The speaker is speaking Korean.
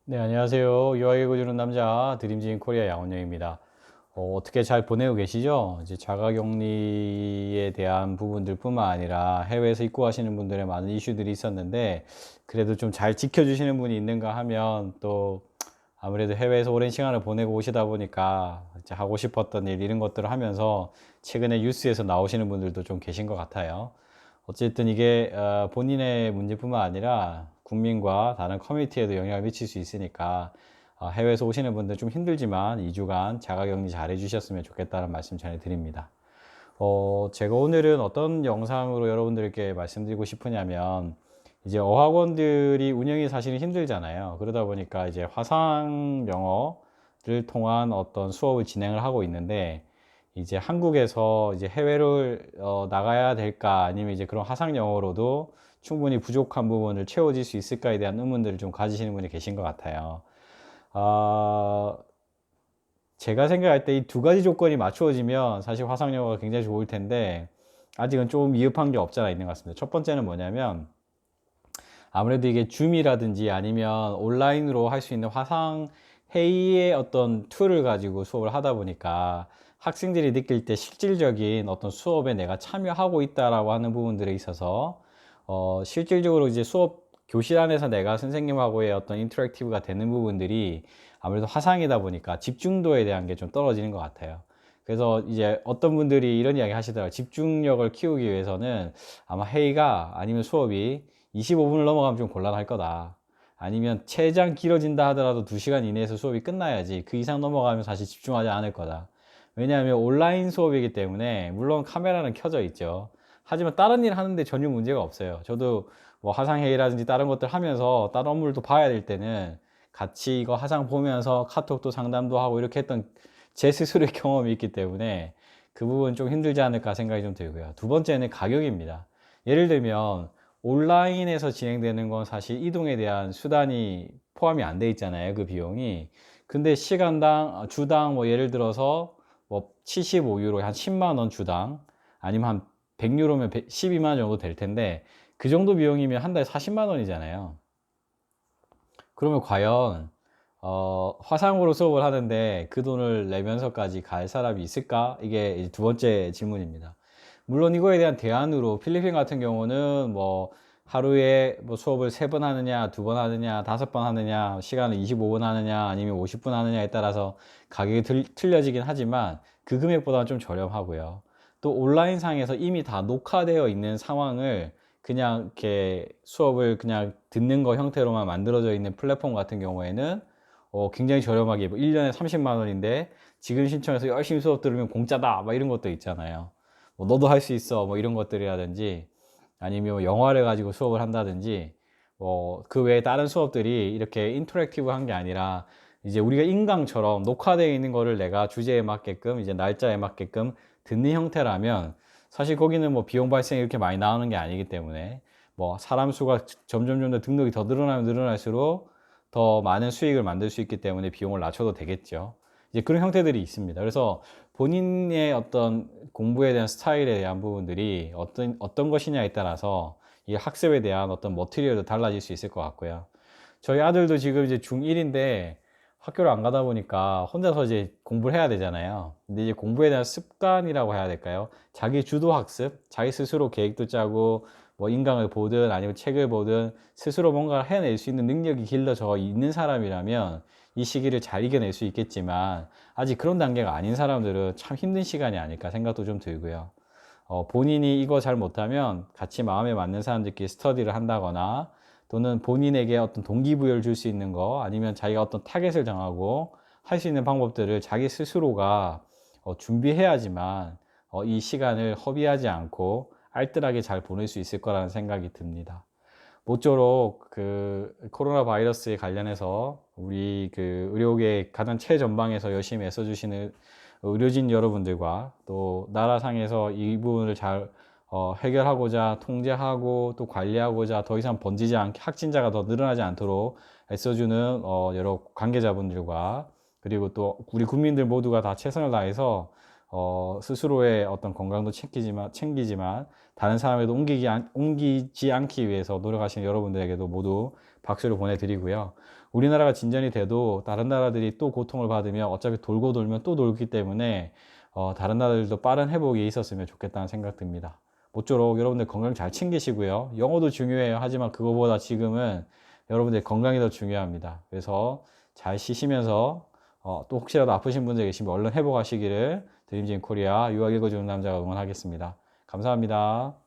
네, 안녕하세요. 유아기 구주는 남자 드림진 코리아 양원영입니다. 어떻게 잘 보내고 계시죠? 이제 자가격리에 대한 부분들뿐만 아니라 해외에서 입국하시는 분들의 많은 이슈들이 있었는데, 그래도 좀 잘 지켜주시는 분이 있는가 하면 또 아무래도 해외에서 오랜 시간을 보내고 오시다 보니까 이제 하고 싶었던 일 이런 것들을 하면서 최근에 뉴스에서 나오시는 분들도 좀 계신 것 같아요. 어쨌든 이게 본인의 문제뿐만 아니라 국민과 다른 커뮤니티에도 영향을 미칠 수 있으니까 해외에서 오시는 분들 좀 힘들지만 2주간 자가격리 잘 해주셨으면 좋겠다는 말씀 전해드립니다. 제가 오늘은 어떤 영상으로 여러분들께 말씀드리고 싶으냐면, 이제 어학원들이 운영이 사실은 힘들잖아요. 그러다 보니까 이제 화상 영어를 통한 어떤 수업을 진행을 하고 있는데, 이제 한국에서 이제 해외를 나가야 될까, 아니면 이제 그런 화상 영어로도 충분히 부족한 부분을 채워질 수 있을까에 대한 의문들을 좀 가지시는 분이 계신 것 같아요. 아, 제가 생각할 때 이 두 가지 조건이 맞추어지면 사실 화상 영어가 굉장히 좋을 텐데, 아직은 좀 미흡한 게 없잖아 있는 것 같습니다. 첫 번째는 뭐냐면, 아무래도 이게 줌이라든지 아니면 온라인으로 할 수 있는 화상 회의의 어떤 툴을 가지고 수업을 하다 보니까 학생들이 느낄 때 실질적인 어떤 수업에 내가 참여하고 있다라고 하는 부분들에 있어서 실질적으로 이제 수업 교실 안에서 내가 선생님하고의 어떤 인터랙티브가 되는 부분들이 아무래도 화상이다 보니까 집중도에 대한 게 좀 떨어지는 것 같아요. 그래서 이제 어떤 분들이 이런 이야기 하시더라고요. 집중력을 키우기 위해서는 아마 회의가 아니면 수업이 25분을 넘어가면 좀 곤란할 거다. 아니면 최장 길어진다 하더라도 2시간 이내에서 수업이 끝나야지, 그 이상 넘어가면 사실 집중하지 않을 거다. 왜냐하면 온라인 수업이기 때문에 물론 카메라는 켜져 있죠. 하지만 다른 일 하는데 전혀 문제가 없어요. 저도 뭐 화상회의라든지 다른 것들 하면서 다른 업무를 또 봐야 될 때는 같이 이거 화상 보면서 카톡도 상담도 하고 이렇게 했던 제 스스로의 경험이 있기 때문에 그 부분 좀 힘들지 않을까 생각이 좀 들고요. 두 번째는 가격입니다. 예를 들면 온라인에서 진행되는 건 사실 이동에 대한 수단이 포함이 안 돼 있잖아요, 그 비용이. 근데 시간당 주당 뭐 예를 들어서 뭐 75유로 한 10만 원 주당, 아니면 한 100유로면 12만 원 정도 될 텐데, 그 정도 비용이면 한 달에 40만 원이잖아요. 그러면 과연 화상으로 수업을 하는데 그 돈을 내면서까지 갈 사람이 있을까? 이게 이제 두 번째 질문입니다. 물론 이거에 대한 대안으로 필리핀 같은 경우는 뭐 하루에 뭐 수업을 3번 하느냐, 2번 하느냐, 5번 하느냐, 시간을 25분 하느냐, 아니면 50분 하느냐에 따라서 가격이 틀려지긴 하지만 그 금액보다는 좀 저렴하고요. 또 온라인상에서 이미 다 녹화되어 있는 상황을 그냥 이렇게 수업을 그냥 듣는 거 형태로만 만들어져 있는 플랫폼 같은 경우에는 굉장히 저렴하게 뭐 1년에 30만 원인데 지금 신청해서 열심히 수업 들으면 공짜다 막 이런 것도 있잖아요. 뭐 너도 할 수 있어 뭐 이런 것들이라든지, 아니면 뭐 영화를 가지고 수업을 한다든지, 뭐 그 외에 다른 수업들이 이렇게 인터랙티브한 게 아니라 이제 우리가 인강처럼 녹화되어 있는 거를 내가 주제에 맞게끔 이제 날짜에 맞게끔 듣는 형태라면, 사실 거기는 뭐 비용 발생이 이렇게 많이 나오는 게 아니기 때문에 뭐 사람 수가 점점 더 등록이 더 늘어나면 늘어날수록 더 많은 수익을 만들 수 있기 때문에 비용을 낮춰도 되겠죠. 이제 그런 형태들이 있습니다. 그래서 본인의 어떤 공부에 대한 스타일에 대한 부분들이 어떤 것이냐에 따라서 이 학습에 대한 어떤 머티리얼도 달라질 수 있을 것 같고요. 저희 아들도 지금 이제 중1인데 학교를 안 가다 보니까 혼자서 이제 공부를 해야 되잖아요. 근데 이제 공부에 대한 습관이라고 해야 될까요? 자기 주도 학습, 자기 스스로 계획도 짜고 뭐 인강을 보든 아니면 책을 보든 스스로 뭔가를 해낼 수 있는 능력이 길러져 있는 사람이라면 이 시기를 잘 이겨낼 수 있겠지만, 아직 그런 단계가 아닌 사람들은 참 힘든 시간이 아닐까 생각도 좀 들고요. 본인이 이거 잘 못하면 같이 마음에 맞는 사람들끼리 스터디를 한다거나, 또는 본인에게 어떤 동기부여를 줄 수 있는 거, 아니면 자기가 어떤 타겟을 정하고 할 수 있는 방법들을 자기 스스로가 준비해야지만 이 시간을 허비하지 않고 알뜰하게 잘 보낼 수 있을 거라는 생각이 듭니다. 모쪼록 그 코로나 바이러스에 관련해서 우리 그 의료계 가장 최전방에서 열심히 애써주시는 의료진 여러분들과, 또 나라상에서 이 부분을 잘 해결하고자 통제하고 또 관리하고자 더 이상 번지지 않게 확진자가 더 늘어나지 않도록 애써주는 여러 관계자분들과, 그리고 또 우리 국민들 모두가 다 최선을 다해서 스스로의 어떤 건강도 챙기지만 다른 사람에도 옮기지 않기 위해서 노력하시는 여러분들에게도 모두 박수를 보내드리고요. 우리나라가 진전이 돼도 다른 나라들이 또 고통을 받으면 어차피 돌고 돌면 또 돌기 때문에 다른 나라들도 빠른 회복이 있었으면 좋겠다는 생각 듭니다. 모쪼록 여러분들 건강 잘 챙기시고요. 영어도 중요해요. 하지만 그거보다 지금은 여러분들 건강이 더 중요합니다. 그래서 잘 쉬시면서 또 혹시라도 아프신 분들 계시면 얼른 회복하시기를 드림진 코리아 유학 읽어주는 남자가 응원하겠습니다. 감사합니다.